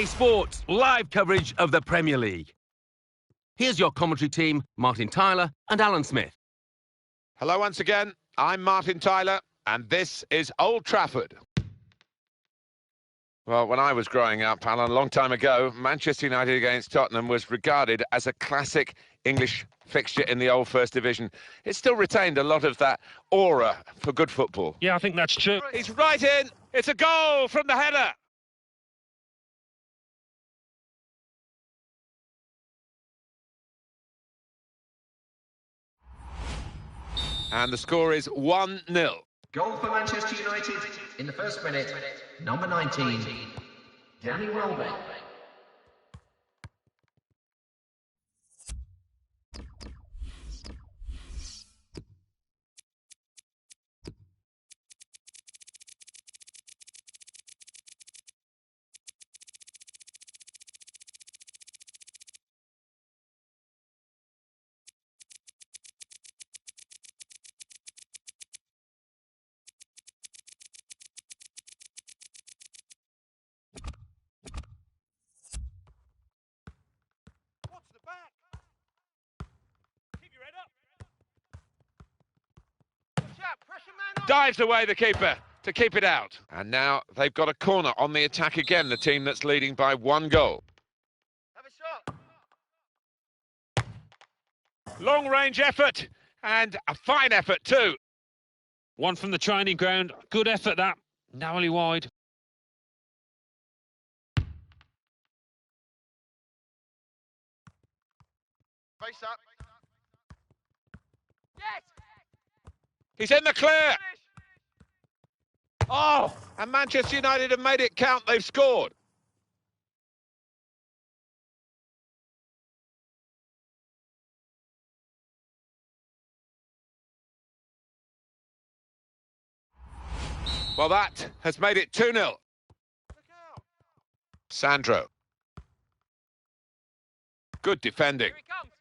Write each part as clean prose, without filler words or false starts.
Sports, live coverage of the Premier League. Here's your commentary team, Martin Tyler and Alan Smith. Hello once again, I'm Martin Tyler, and this is Old Trafford. Well, when I was growing up, Alan, a long time ago, Manchester United against Tottenham was regarded as a classic English fixture in the old First Division. It still retained a lot of that aura for good football. Yeah, I think that's true. He's right in. It's a goal from the header. And the score is 1-0. Goal for Manchester United in the first minute, number 19, Danny Welbeck. Dives away the keeper to keep it out. And now they've got a corner on the attack again, the team that's leading by 1 goal. Have a shot. Long-range effort, and a fine effort too. One from the training ground. Good effort, that. Narrowly wide. Face up. Yes! He's in the clear. Oh, and Manchester United have made it count. They've scored. Well, that has made it 2-0. Sandro. Good defending. Here he comes.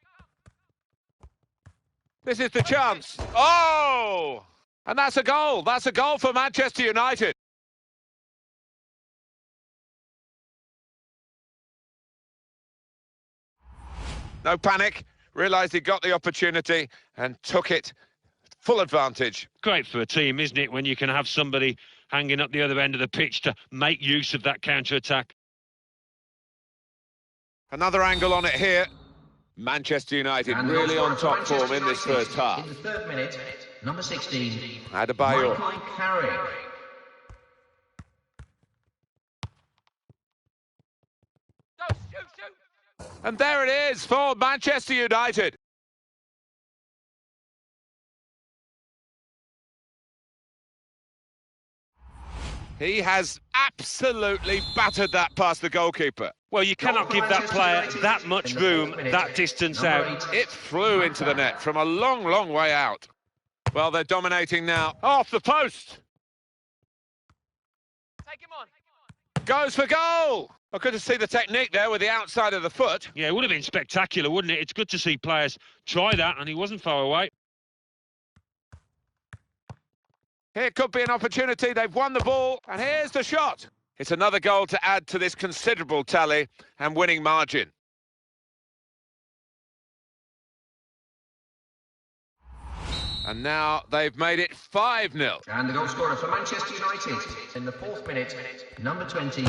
This is the chance. Oh! And that's a goal. That's a goal for Manchester United. No panic. Realised he got the opportunity and took it. Full advantage. Great for a team, isn't it, when you can have somebody hanging up the other end of the pitch to make use of that counter-attack. Another angle on it here. Manchester United really on top form in this first half. In the third minute, number 16, Adebayor. Michael Carrick. Go, shoot, shoot. And there it is for Manchester United. He has absolutely battered that past the goalkeeper. Well, you cannot give that player that much room, that distance out. It flew into the net from a long, long way out. Well, they're dominating now. Off the post. Take him on. Goes for goal. I good to see the technique there with the outside of the foot. Yeah, it would have been spectacular, wouldn't it? It's good to see players try that, and he wasn't far away. Here could be an opportunity. They've won the ball, and here's the shot. It's another goal to add to this considerable tally and winning margin. And now they've made it 5-0. And the goal scorer for Manchester United in the fourth minute, number 20,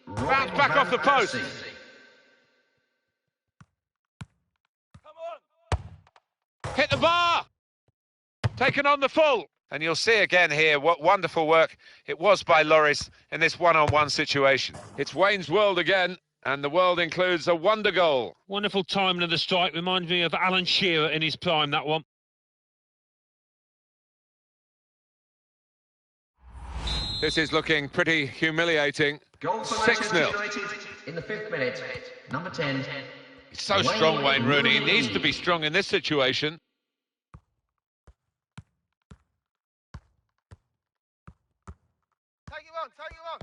Bounce back off the post. Come on. Hit the bar. Taken on the full. And you'll see again here what wonderful work it was by Lloris in this one-on-one situation. It's Wayne's world again, and the world includes a wonder goal. Wonderful timing of the strike. Reminds me of Alan Shearer in his prime, that one. This is looking pretty humiliating. Goal for Manchester 6-0. United in the fifth minute, number 10. He's so strong, Wayne Rooney. He needs to be strong in this situation. Take him on, take him on.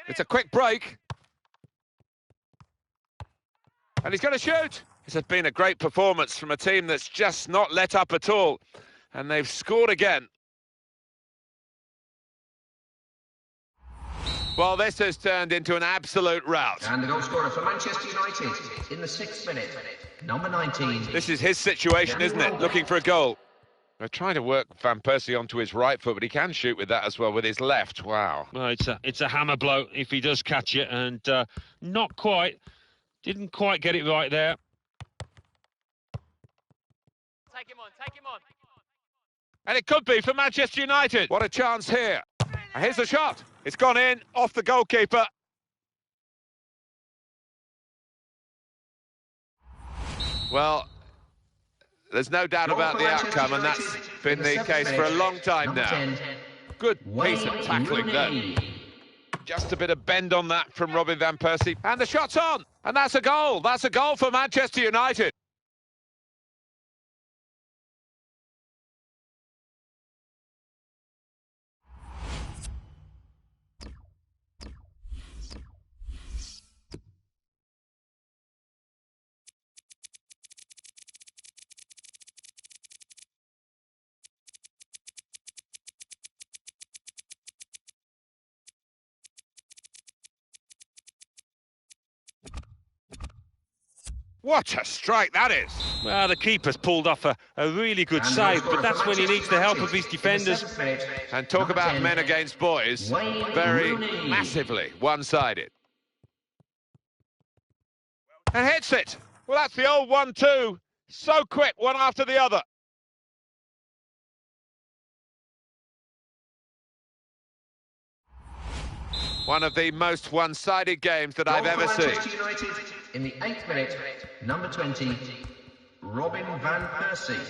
It's a quick break. And he's going to shoot. This has been a great performance from a team that's just not let up at all. And they've scored again. Well, this has turned into an absolute rout. And the goal scorer for Manchester United in the 6th minute, number 19. This is his situation, isn't it? Looking for a goal. They're trying to work Van Persie onto his right foot, but he can shoot with that as well, with his left. Wow. Well, it's a hammer blow if he does catch it, and not quite. Didn't quite get it right there. Take him on, take him on. And it could be for Manchester United. What a chance here. And here's the shot. It's gone in, off the goalkeeper. Well, there's no doubt about the outcome, and that's been the case for a long time now. Good piece of tackling there. Just a bit of bend on that from Robin Van Persie. And the shot's on. And that's a goal. That's a goal for Manchester United. What a strike that is. Well, the keeper's pulled off a really good save, but that's when he needs the help of his defenders. And talk about men against boys, very massively one-sided. And hits it. Well, that's the old 1-2. So quick, one after the other. One of the most one-sided games that I've ever seen. United in the 8th minute, number 20, Robin Van Persie.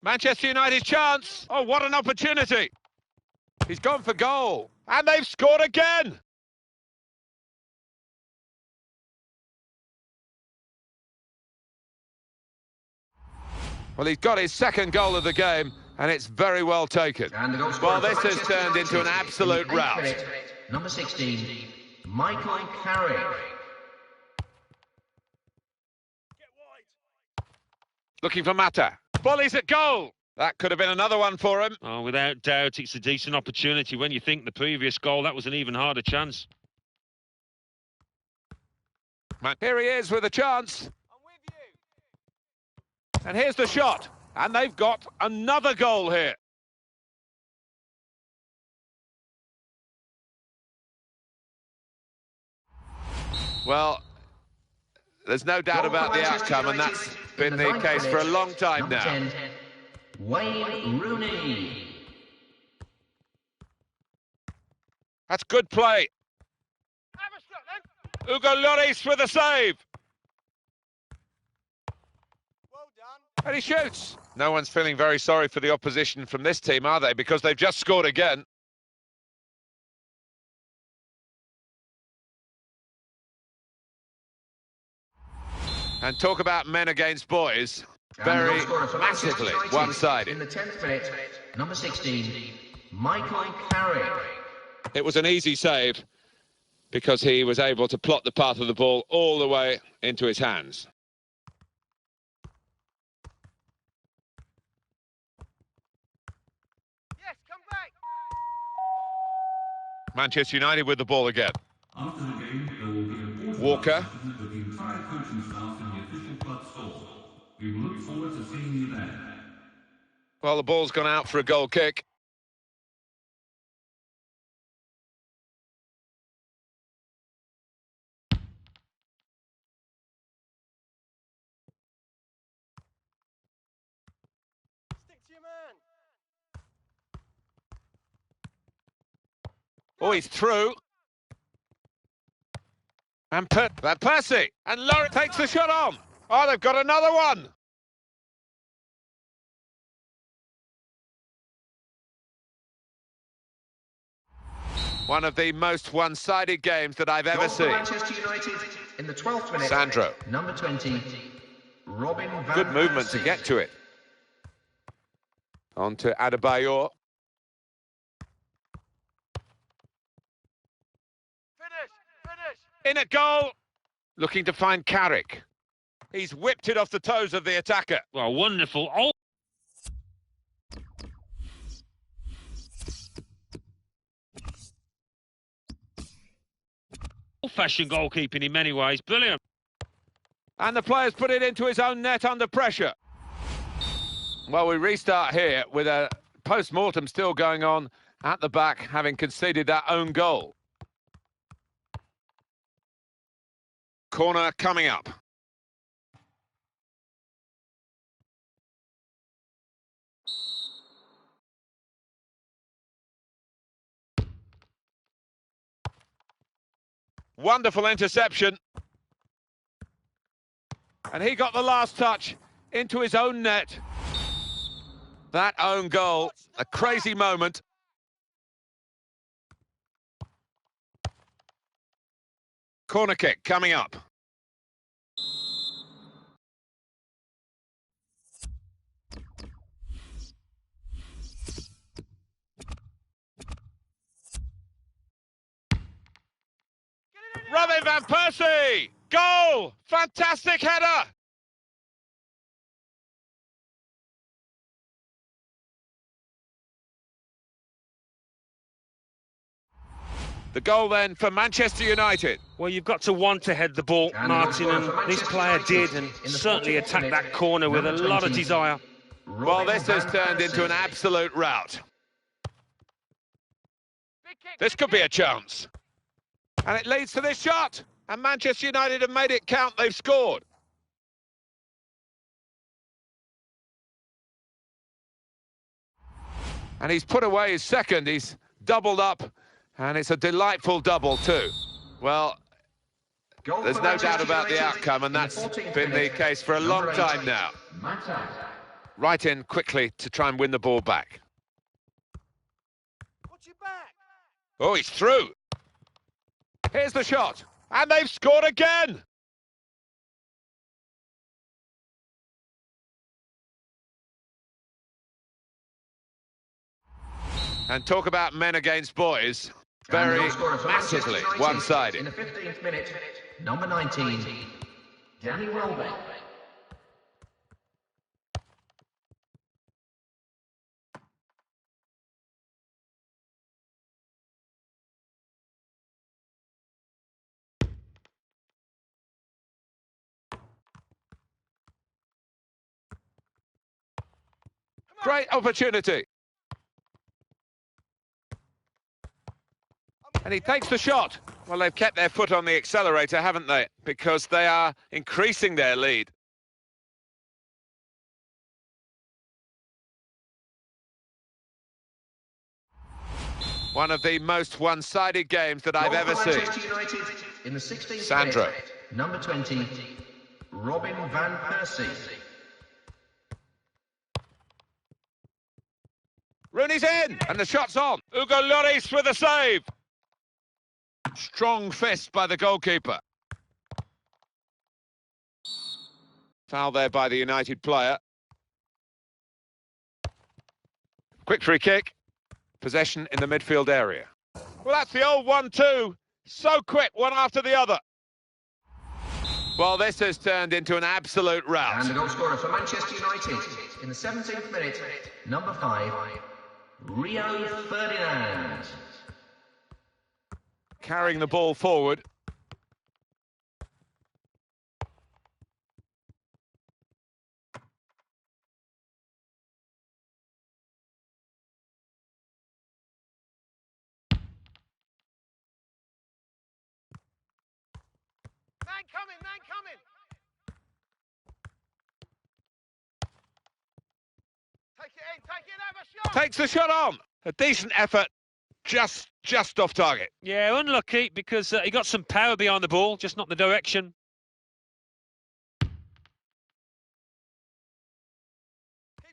Manchester United's chance. Oh, what an opportunity. He's gone for goal. And they've scored again. Well, he's got his second goal of the game, and it's very well taken. Well, this has turned into an absolute rout. Minute, number 16, Michael Carrick. Looking for Mata. Volleys at goal. That could have been another one for him. Oh, without doubt, it's a decent opportunity. When you think the previous goal, that was an even harder chance. Here he is with a chance. I'm with you. And here's the shot. And they've got another goal here. Well, there's no doubt about the outcome, and that's been the case for a long time now. 10, Wayne Rooney. That's good play. Have a shot then. Hugo Lloris with a save. Well done. And he shoots. No one's feeling very sorry for the opposition from this team, are they? Because they've just scored again. And talk about men against boys, very massively one-sided. In the 10th minute, number 16, Michael Carrick. It was an easy save because he was able to plot the path of the ball all the way into his hands. Yes, come back. Manchester United with the ball again. After the game, there will be a photo Walker. with the entire coaching staff in the official club store. We will look forward to seeing you there. Well, the ball's gone out for a goal kick. Stick to your man. Oh, he's through. And Van Persie. And Lloris takes the shot on. Oh, they've got another one. One of the most one-sided games that I've ever Goal for seen. Manchester United in the 12th minute. Sandro. Number 20, Robin Van Good movement to Persie. get to it. On to Adebayor. Finish, finish. In at goal. Looking to find Carrick. He's whipped it off the toes of the attacker. Well, wonderful. Old-fashioned goalkeeping in many ways. Brilliant. And the player's put it into his own net under pressure. Well, we restart here with a post-mortem still going on at the back, having conceded that own goal. Corner coming up. Wonderful interception. And he got the last touch into his own net. That own goal, a crazy moment. Corner kick coming up. Robin van Persie! Goal! Fantastic header! The goal then for Manchester United. Well, you've got to want to head the ball, Martin, and this player did, and certainly attacked that corner with a lot of desire. Well, this has turned into an absolute rout. This could be a chance. And it leads to this shot. And Manchester United have made it count. They've scored. And he's put away his second. He's doubled up. And it's a delightful double too. Well, there's no doubt about the outcome, and that's been the case for a long time now. Right in quickly to try and win the ball back. Oh, he's through. Here's the shot. And they've scored again. And talk about men against boys. Very massively one-sided. In the 15th minute, number 19, Danny Welbeck. Great opportunity. And he takes the shot. Well, they've kept their foot on the accelerator, haven't they? Because they are increasing their lead. One of the most one-sided games that I've ever seen. United in the 16th Sandro. minute, number 20, Robin van Persie. Rooney's in, and the shot's on. Hugo Lloris with a save. Strong fist by the goalkeeper. Foul there by the United player. Quick free kick. Possession in the midfield area. Well, that's the old 1-2. So quick, one after the other. Well, this has turned into an absolute rout. And the goal scorer for Manchester United in the 17th minute, number 5, Rio Ferdinand. Carrying the ball forward. Man coming! Take it, have a shot! Takes the shot on. A decent effort. Just off target. Yeah, unlucky because he got some power behind the ball, just not the direction. Keep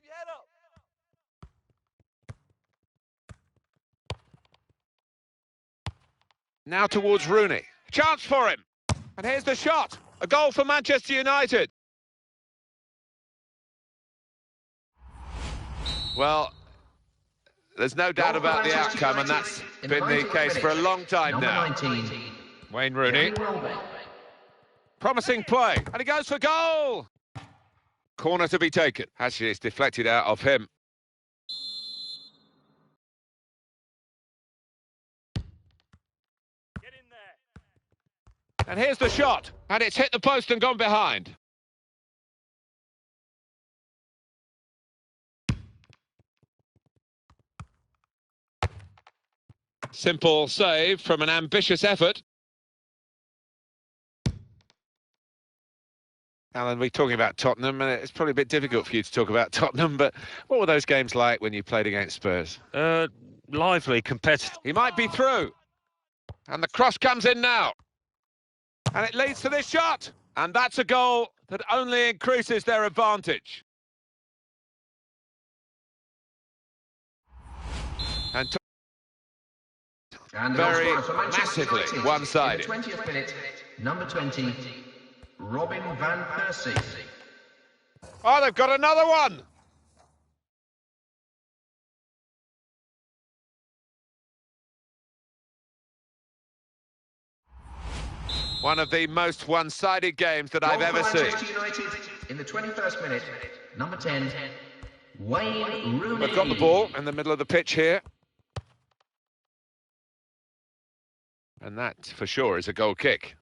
your head up! Now towards Rooney. Chance for him. And here's the shot. A goal for Manchester United. Well, there's no doubt about the outcome, and that's been the case for a long time now. Number 19, Wayne Rooney. Danny Welbeck. Promising play, and he goes for goal! Corner to be taken. Actually, it's deflected out of him. Get in there. And here's the shot, and it's hit the post and gone behind. Simple save from an ambitious effort. Alan, we're talking about Tottenham, and it's probably a bit difficult for you to talk about Tottenham, but what were those games like when you played against Spurs? Lively, competitive. He might be through. And the cross comes in now. And it leads to this shot. And that's a goal that only increases their advantage. And very the goal scorer for Manchester massively United one-sided. In the 20th minute, number 20, Robin van Persie. Oh, they've got another one. One of the most one-sided games that I've Goal ever for seen. Manchester United in the 21st minute, number 10, Wayne Rooney. They've got the ball in the middle of the pitch here. And that, for sure, is a goal kick.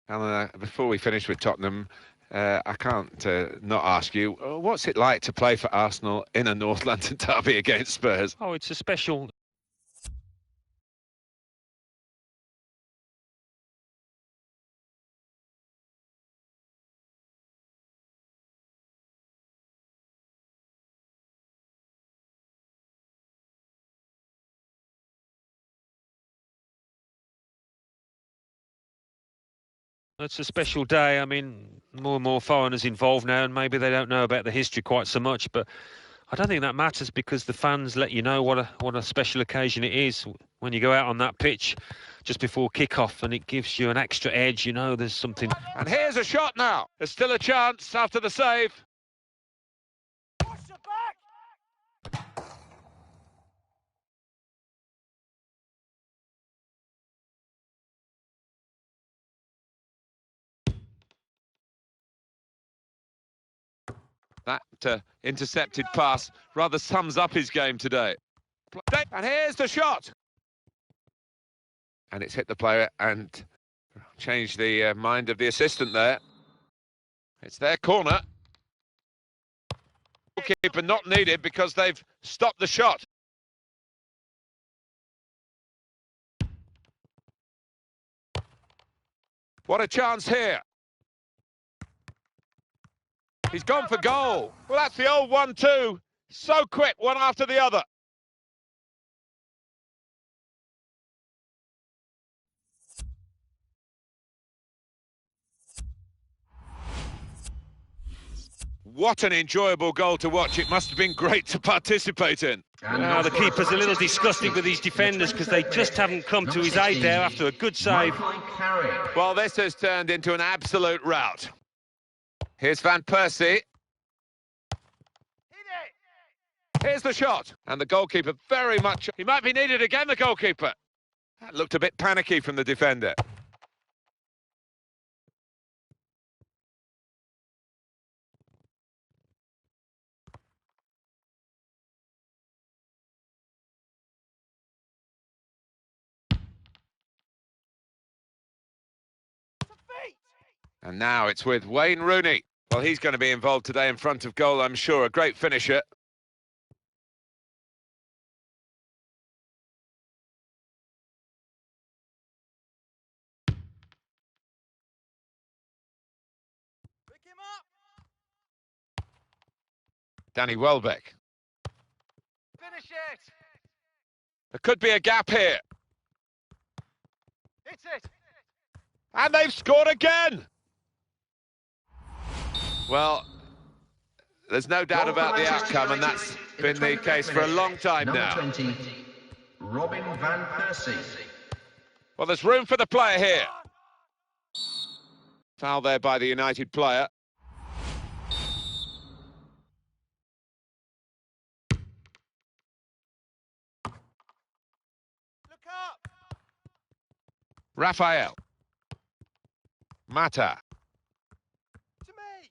Alan, before we finish with Tottenham, I can't not ask you, what's it like to play for Arsenal in a North London derby against Spurs? Oh, it's a special. It's a special day. I mean, more and more foreigners involved now, and maybe they don't know about the history quite so much, but I don't think that matters because the fans let you know what a special occasion it is when you go out on that pitch just before kick-off, and it gives you an extra edge. You know, there's something. And here's a shot now. There's still a chance after the save. Push it back. That intercepted pass rather sums up his game today. And here's the shot. And it's hit the player and changed the mind of the assistant there. It's their corner. Goalkeeper not needed because they've stopped the shot. What a chance here. He's gone for goal. Well, that's the old 1-2. So quick, one after the other. What an enjoyable goal to watch. It must have been great to participate in. And Well, the goal scorer keeper's for a little Manchester disgusted United with these in the defenders because they 23rd just minute, haven't come to number his aid 16, there after a good save. Michael Carrick. Well, this has turned into an absolute rout. Here's Van Persie. Here's the shot. And the goalkeeper very much... He might be needed again, the goalkeeper. That looked a bit panicky from the defender. And now it's with Wayne Rooney. Well, he's going to be involved today in front of goal, I'm sure. A great finisher. Pick him up. Danny Welbeck. Finish it. There could be a gap here. Hits it. And they've scored again! Well, there's no doubt Goal for about the Manchester outcome, and United that's in been the the 25th case for a minute, long time number now. 20, Robin Van Persie. Well, there's room for the player here. Foul there by the United player. Look up. Raphael. Mata. To me.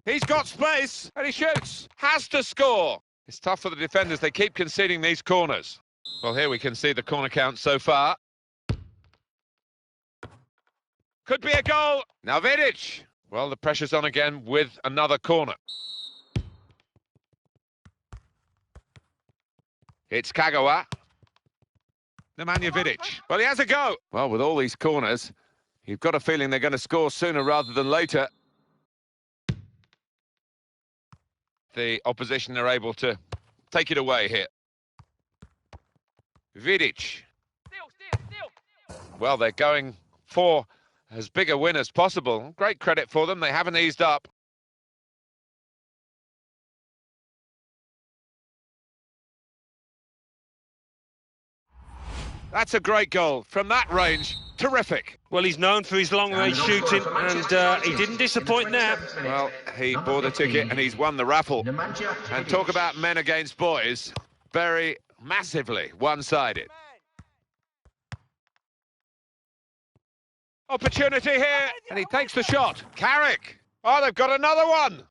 He's got space, and he shoots. Has to score. It's tough for the defenders. They keep conceding these corners. Well, here we can see the corner count so far. Could be a goal. Now Vidic. Well, the pressure's on again with another corner. It's Kagawa. Nemanja Vidic. Well, he has a go. Well, with all these corners, you've got a feeling they're going to score sooner rather than later. The opposition are able to take it away here. Vidic. Steal. Well, they're going for as big a win as possible. Great credit for them. They haven't eased up. That's a great goal. From that range, terrific. Well, he's known for his long-range shooting, and he didn't disappoint there. Well, he bought a ticket and he's won the raffle. Nemanja And Vidic. talk about men against boys. Very massively one-sided. Opportunity here, and he takes the shot. Carrick. Oh, they've got another one.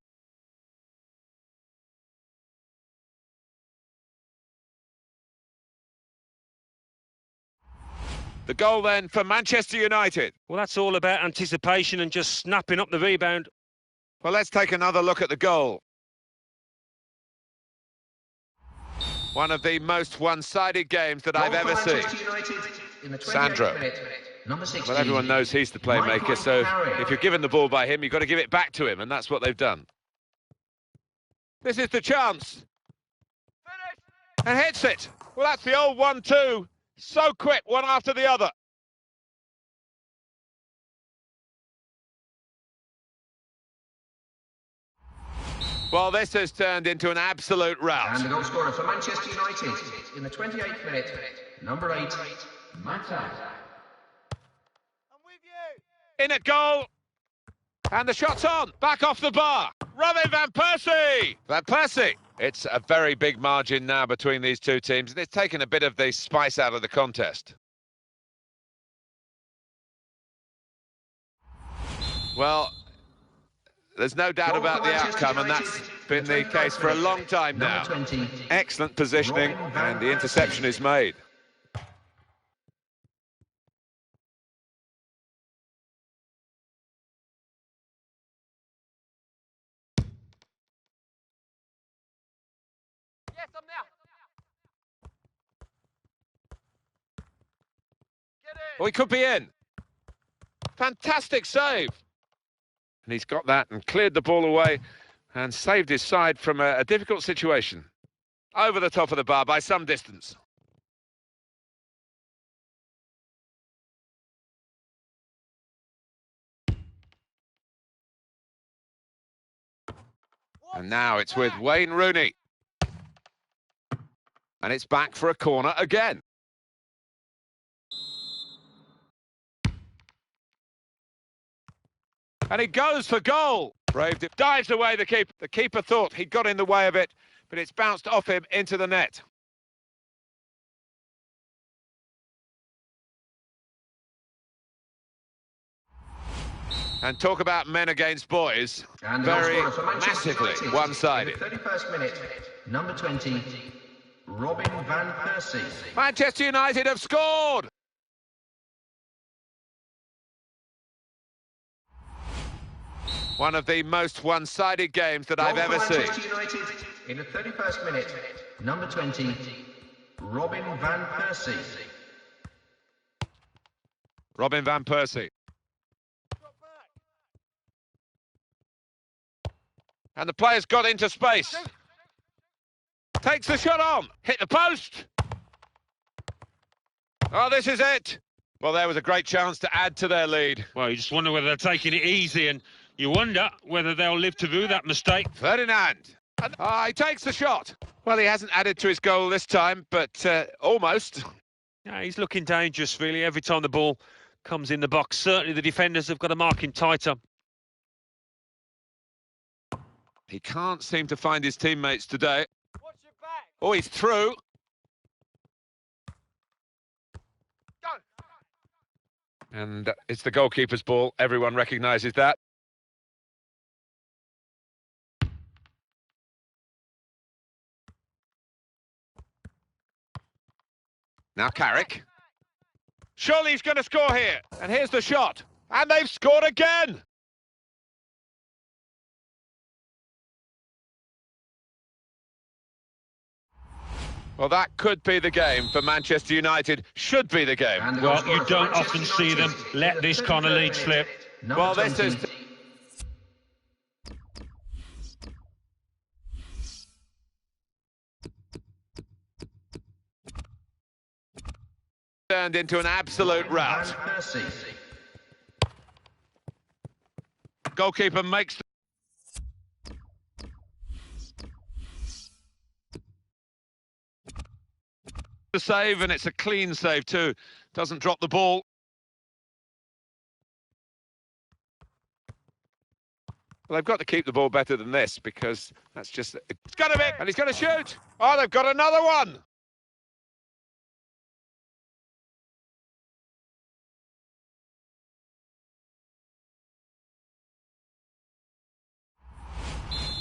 The goal then for Manchester United. Well, that's all about anticipation and just snapping up the rebound. Well, let's take another look at the goal. One of the most one-sided games that I've Goal for ever seen. Manchester United in the 28th Sandro. minute, number 16. Well, everyone knows he's the playmaker, Michael so Carrick. if you're given the ball by him, you've got to give it back to him, and that's what they've done. This is the chance. And hits it. Well, that's the old 1-2. So quick, one after the other. Well, this has turned into an absolute rout. And the goal scorer for Manchester United in the 28th minute, number 8, Mata. I'm with you. In at goal. And the shot's on. Back off the bar. Robin Van Persie. Van Persie. It's a very big margin now between these two teams, and it's taken a bit of the spice out of the contest. Well, there's no doubt Goal about for the Manchester outcome, and United that's in been the 29th case for a minute, long time now. number 20, Excellent positioning, Robin Van and the interception Persie. is made. Yes, I'm now. Get in. Well, he could be in. Fantastic save. And he's got that and cleared the ball away and saved his side from a difficult situation. Over the top of the bar by some distance. And now it's with Wayne Rooney. And it's back for a corner again. And he goes for goal. Braved it, dives away the keeper. The keeper thought he'd got in the way of it, but it's bounced off him into the net. And talk about men against boys. And Very the goal scorer for Manchester massively United one-sided. in the 31st minute, number 20, Robin van Persie. Manchester United have scored! One of the most one-sided games that I've ever seen. Manchester United in the 31st minute, number 20, Robin van Persie. Robin van Persie. And the player's got into space. Takes the shot on. Hit the post. Oh, this is it. Well, there was a great chance to add to their lead. Well, you just wonder whether they're taking it easy, and you wonder whether they'll live to do that mistake. Ferdinand. And, he takes the shot. Well, he hasn't added to his goal this time, but almost. Yeah, he's looking dangerous, really, every time the ball comes in the box. Certainly the defenders have got to mark him tighter. He can't seem to find his teammates today. Watch your back. Oh, he's through. Go. And it's the goalkeeper's ball. Everyone recognises that. Now Carrick. Surely he's going to score here. And here's the shot. And they've scored again. Well, that could be the game for Manchester United. Should be the game. And the goal Well, scorer you for don't Manchester often see them United let in the this kind of 33rd lead slip. minute, number Well, this 20. is... turned into an absolute rout. Van Persie. Goalkeeper makes the save, and it's a clean save too. Doesn't drop the ball. Well, they've got to keep the ball better than this, because that's just... It's got to be, and he's going to shoot. Oh, they've got another one.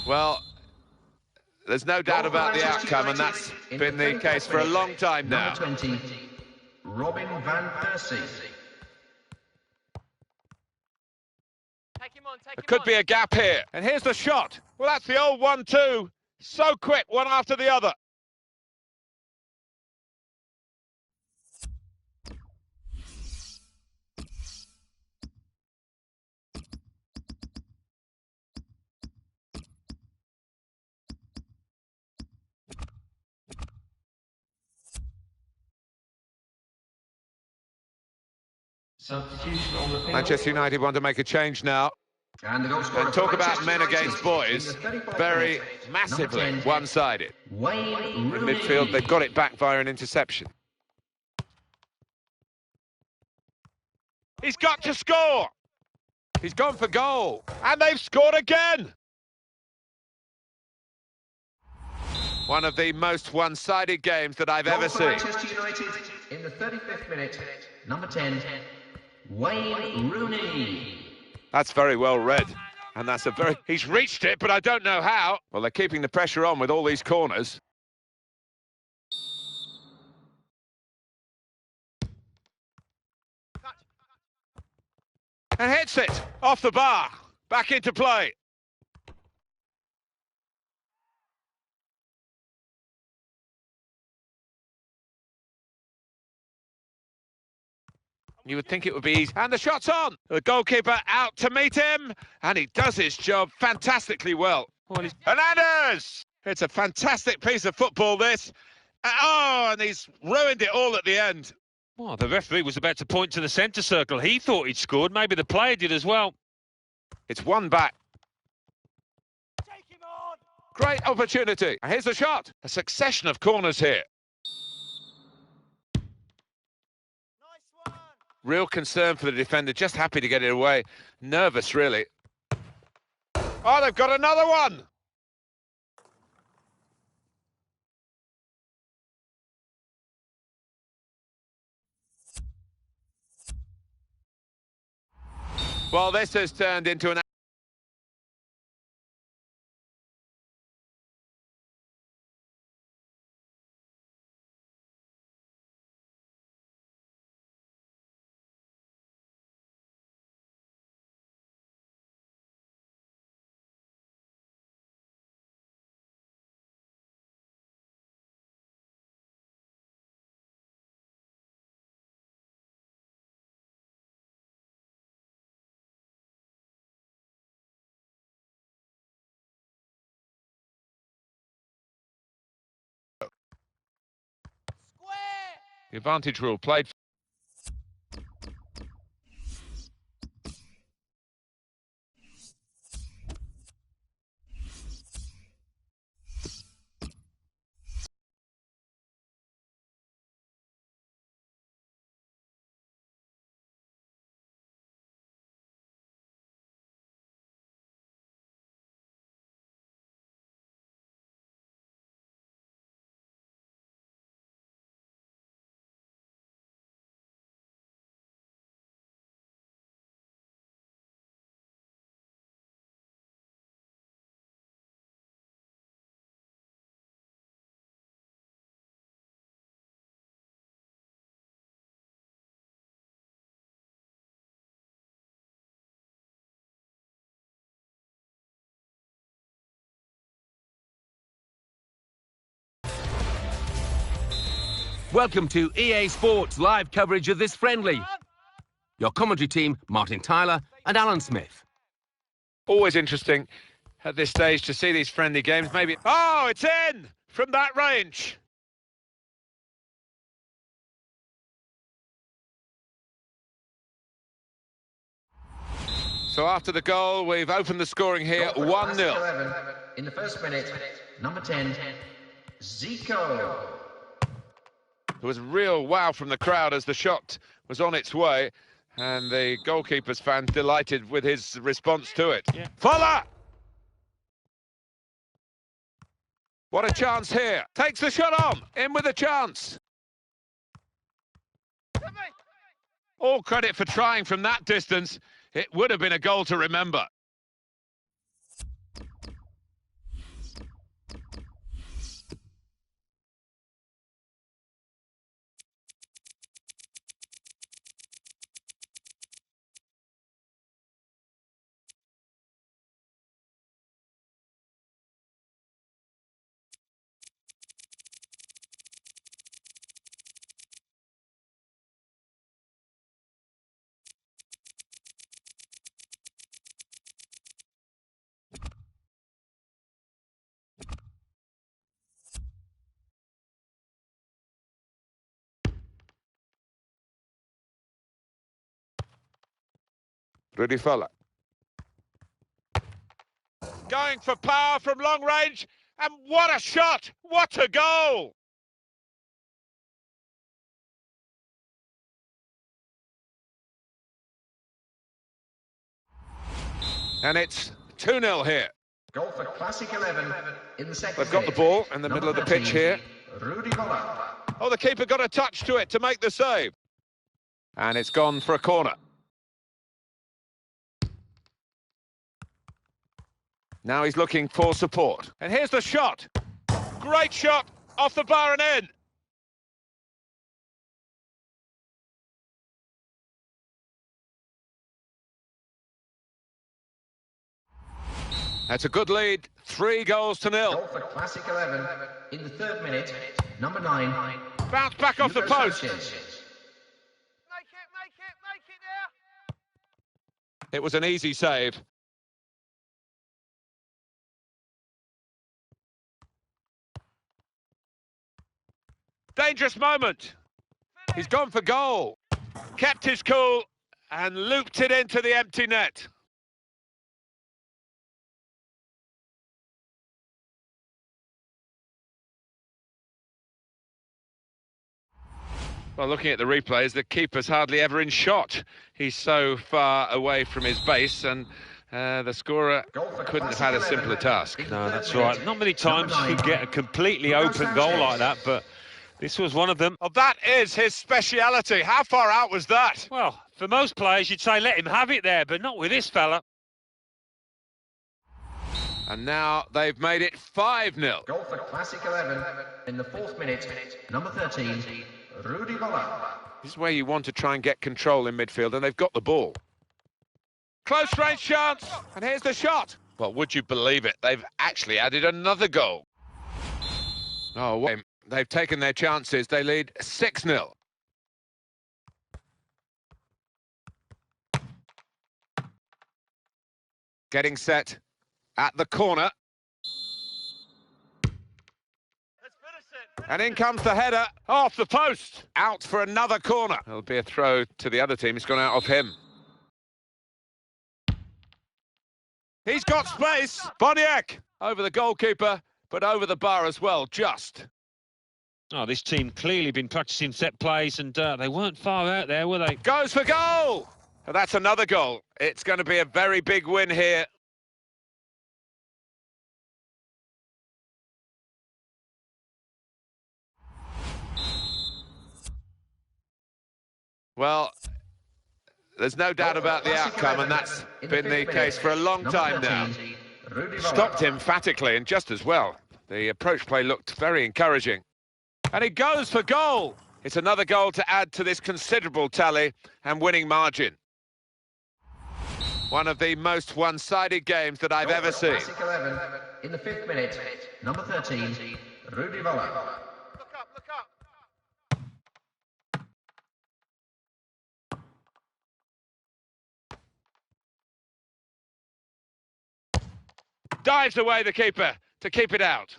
Well, there's no doubt about the outcome, and that's been the case for a long time now. Number 20, Robin van Persie. Take him on, take him There could on. be a gap here. And here's the shot. Well, that's the old 1-2. So quick, one after the other. Substitution on the field. Manchester United want to make a change now. And the goal scorer And for talk about Manchester men United against boys. in the 34th Very minute, number massively 10, one-sided. Wayne In Rooney. midfield, they've got it back via an interception. He's got to score! He's gone for goal. And they've scored again! One of the most one-sided games that I've Goal ever for seen. Manchester United in the 35th minute, number 10, Wayne Rooney. That's very well read. And that's a very... He's reached it, but I don't know how. Well, they're keeping the pressure on with all these corners. And hits it off the bar. Back into play. You would think it would be easy. And the shot's on. The goalkeeper out to meet him. And he does his job fantastically well. Hernandez! It's a fantastic piece of football, this. Oh, and he's ruined it all at the end. Well, the referee was about to point to the centre circle. He thought he'd scored. Maybe the player did as well. It's one back. Take him on. Great opportunity. And here's the shot. A succession of corners here. Real concern for the defender, just happy to get it away. Nervous, really. Oh, they've got another one! Well, this has turned into an... The advantage rule played. Welcome to EA Sports live coverage of this friendly. Your commentary team, Martin Tyler and Alan Smith. Always interesting at this stage to see these friendly games. Maybe... Oh, it's in! From that range! So after the goal, we've opened the scoring here, 1-0. In the first minute, number 10, Zico. There was a real wow from the crowd as the shot was on its way, and the goalkeeper's fans delighted with his response to it. Yeah. Fuller! What a chance here. Takes the shot on. In with a chance. All credit for trying from that distance. It would have been a goal to remember. Rudy Fuller. Going for power from long range, and what a shot! What a goal! And it's 2-0 here. Goal for Classic 11 in the second They've got the ball in the middle of the pitch here. Rudy Fuller. Oh, the keeper got a touch to it to make the save. And it's gone for a corner. Now he's looking for support. And here's the shot. Great shot off the bar and in. That's a good lead. 3-0. Goal for Classic 11 in the third minute, number 9. Bounce back off the post. Make it now. It was an easy save. Dangerous moment. He's gone for goal. Kept his cool and looped it into the empty net. Well, looking at the replays, the keeper's hardly ever in shot. He's so far away from his base, and the scorer couldn't have had a simpler task. No, that's right. Not many times you get a completely open goal like that, but this was one of them. Oh, that is his speciality. How far out was that? Well, for most players, you'd say let him have it there, but not with this fella. And now they've made it 5-0. Goal for Classic 11 in the 4th minute, number 13, Rudi Völler. This is where you want to try and get control in midfield, and they've got the ball. Close range chance, and here's the shot. Well, would you believe it? They've actually added another goal. Oh, what? They've taken their chances. They lead 6-0. Getting set at the corner. And in comes the header, off the post, out for another corner. There'll be a throw to the other team. It's gone out of him. He's got space. Boniek over the goalkeeper, but over the bar as well, just. Oh, this team clearly been practicing set plays, and they weren't far out there, were they? Goes for goal. And that's another goal. It's going to be a very big win here. Well, there's no doubt about the outcome, and that's been the case for a long time now. Stopped emphatically and just as well. The approach play looked very encouraging. And he goes for goal. It's another goal to add to this considerable tally and winning margin. One of the most one-sided games that I've ever seen. Classic 11 in the 5th minute, number 13, Rudi Völler. Look up, look up. Dives away the keeper to keep it out.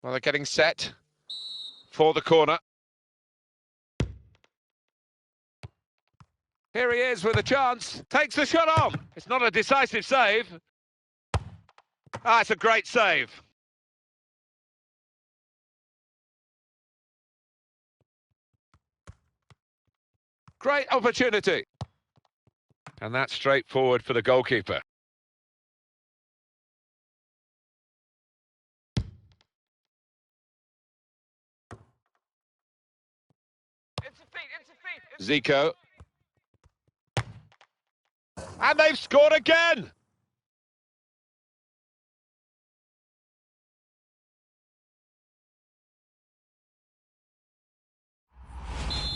Well, they're getting set for the corner. Here he is with a chance. Takes the shot on. It's not a decisive save. Ah, it's a great save. Great opportunity. And that's straightforward for the goalkeeper. Into feet. Zico. And they've scored again!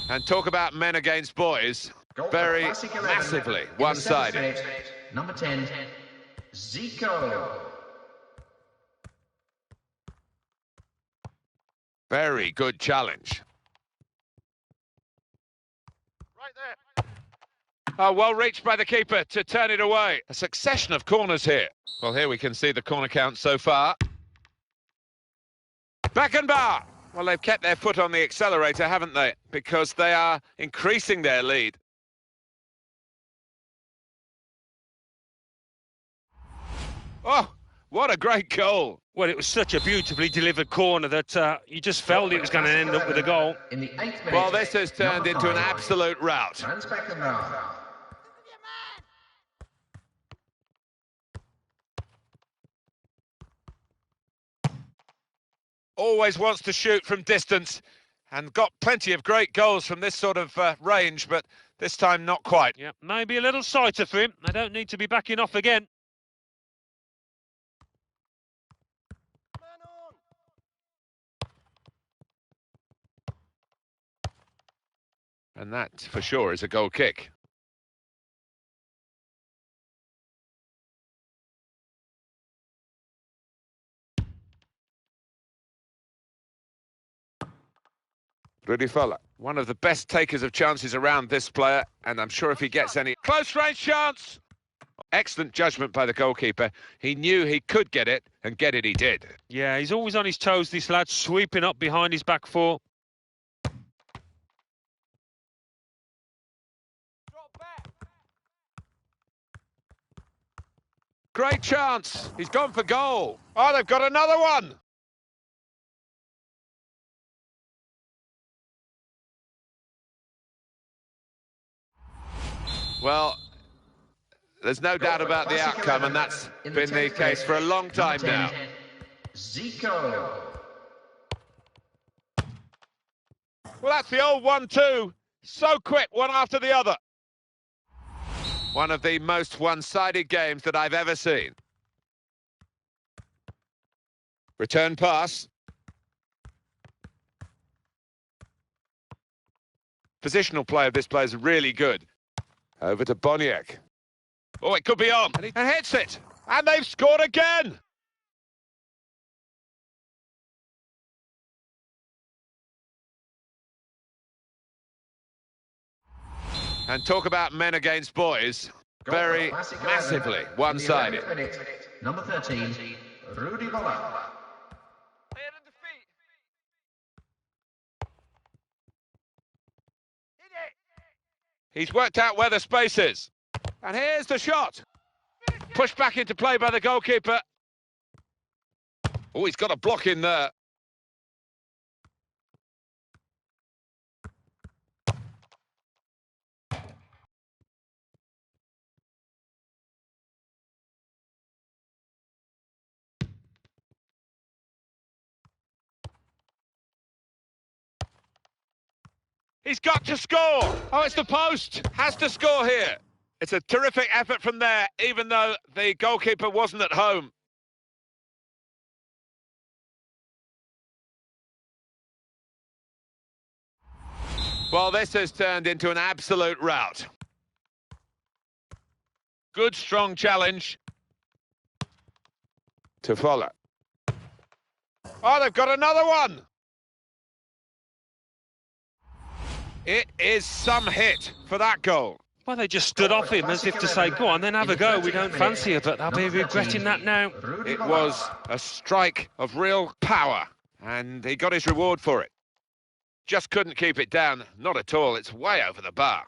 And talk about men against boys. Very massively one-sided. Number 10, Zico. Very good challenge. Right there. Oh, well reached by the keeper to turn it away. A succession of corners here. Well, here we can see the corner count so far. Beckenbauer. Well, they've kept their foot on the accelerator, haven't they? Because they are increasing their lead. Oh, what a great goal. Well, it was such a beautifully delivered corner that you just felt it was going to end up with a goal. In the 8th minute, Well, this has turned into an absolute rout. Franz Beckenbauer. Always wants to shoot from distance and got plenty of great goals from this sort of range, but this time not quite. Yeah, maybe a little sighter for him. They don't need to be backing off again. And that, for sure, is a goal kick. Rudi Völler, one of the best takers of chances around, this player, and I'm sure if he gets any... Close range chance! Excellent judgment by the goalkeeper. He knew he could get it, and get it he did. Yeah, he's always on his toes, this lad, sweeping up behind his back four. Drop back. Great chance. He's gone for goal. Oh, they've got another one. Well, there's no doubt about the outcome, and that's been the case for a long time now. Zico. Well, that's the old 1-2. So quick, one after the other. One of the most one-sided games that I've ever seen. Return pass. Positional play of this player is really good. Over to Boniek. Oh, it could be on. And hits it. And they've scored again. And talk about men against boys. Very massively one-sided. Number 13, Rudy Voller. He's worked out where the space is. And here's the shot. Pushed back into play by the goalkeeper. Oh, he's got a block in there. He's got to score. Oh, it's the post. Has to score here. It's a terrific effort from there, even though the goalkeeper wasn't at home. Well, this has turned into an absolute rout. Good, strong challenge. To follow. Oh, they've got another one. It is some hit for that goal. Well, they just stood off him as if to say, go on, then have a go. We don't fancy it, but they'll be regretting that now. It was a strike of real power, and he got his reward for it. Just couldn't keep it down. Not at all. It's way over the bar.